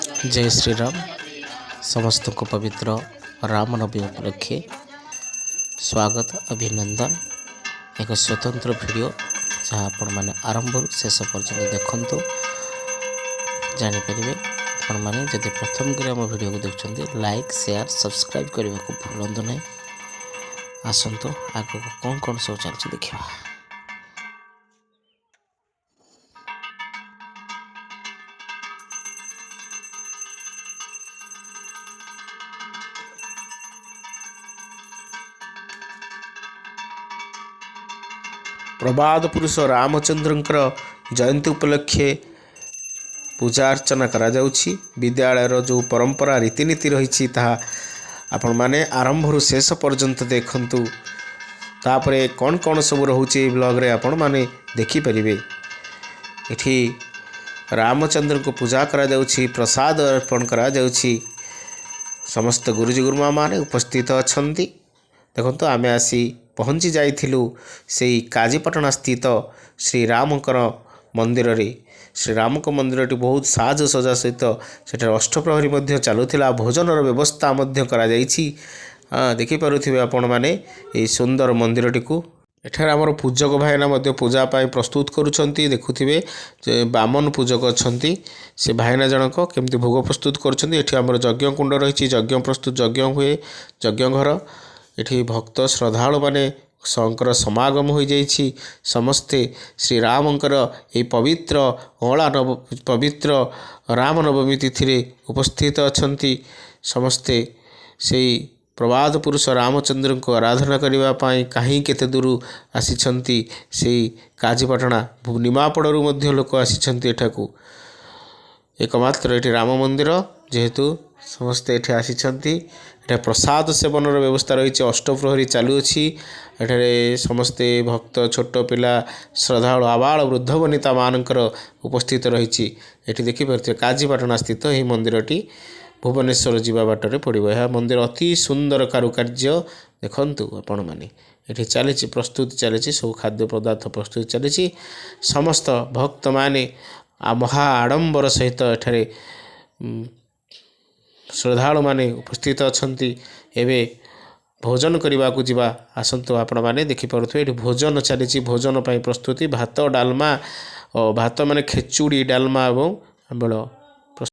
जय श्री राम। समस्त को पवित्र रामनवमी उपलक्षे स्वागत अभिनंदन। एक स्वतंत्र वीडियो जहाँ आपण मैंने आरंभ शेष पर्यंत देखु जानीपर। आपण मैंने जब प्रथम कर आम वीडियो को देखते लाइक शेयर सब्सक्राइब करने को भूलु ना। आसतु आग को कौन सब चलती देखा। प्रबाद पुरुष रामचंद्रंकर जयंती उपलक्षे पूजा अर्चना करा जाउछि। विद्यालय जो परंपरा रीतिनीति रही आपण माने आरंभ शेष पर्यंत देखंतु। तापरे कौन कौन सब रोचे ब्लॉग रे आपण माने देखि परिबे। एठी रामचंद्र को पूजा करा जाउछि, प्रसाद अर्पण करा जाउछि। समस्त गुरुजी गुरुमा माने उपस्थित अछंती। देखो आमे आसी पहुँची जाइथिलु से काजीपाटना स्थित श्रीरामकर मंदिर रे। श्रीराम को मंदिर बहुत साज सजा सहित सेठार अष्टप्रहरी मध्य चलुथिला। भोजनर व्यवस्था मध्य करा जाइछि। देखि पारुथिबे आपण माने ए सुंदर मंदिर टिकु। एठार आमर पूजक भाईना मध्य पूजा पाई प्रस्तुत करुछंती। देखुथिबे जे बामन पूजक अछंती। से भाईना जनक केमती भोग प्रस्तुत करुछंती। एठी आमर यज्ञ कुंड रहिछि। यज्ञ प्रस्तुत यज्ञ हुए यज्ञ घर। एठी भक्त श्रद्धालु माने शंकर समागम हो जाइछि। समस्ते श्रीरामंकर ये पवित्र पवित्र रामनवमी तिथि उपस्थित अछंती। समस्ते से प्रबाद पुरुष रामचंद्र को आराधना करने पाई कहीं केते दूर आसीछंती। से काजीपाटना निमापड़ू मध्य लोक आसीछंती। एठाकू एकमात्र एठी राम मंदिर जेहेतु समस्ते एठी आसीछंती। एठा प्रसाद सेवन व्यवस्था रही। अष्टप्रहरी चालुअछि। एठारे समस्ते भक्त छोट पिला श्रद्धालु आबाल वृद्ध वनिता मानकर उपस्थित रही। एठी देखि पार्थे काजीपाटना स्थित यह मंदिरटी भुवनेश्वर जीवा बाटरे पड़ो। यह मंदिर अति सुंदर कारुकार्य देखंतु आपण माने। एठी चली प्रस्तुति चली सब खाद्य पदार्थ प्रस्तुति चली। समस्त भक्त माने महा आडंबर सहित एठारे श्रद्धालु माने उपस्थित अछंती। एबे भोजन करने को जीवा आसतु। आपण माने देखि पारुथबे एठी भोजन चली। भोजन पाई प्रस्तुति भात डालमा भात माने खेचुड़ी डालमा एवं आंबल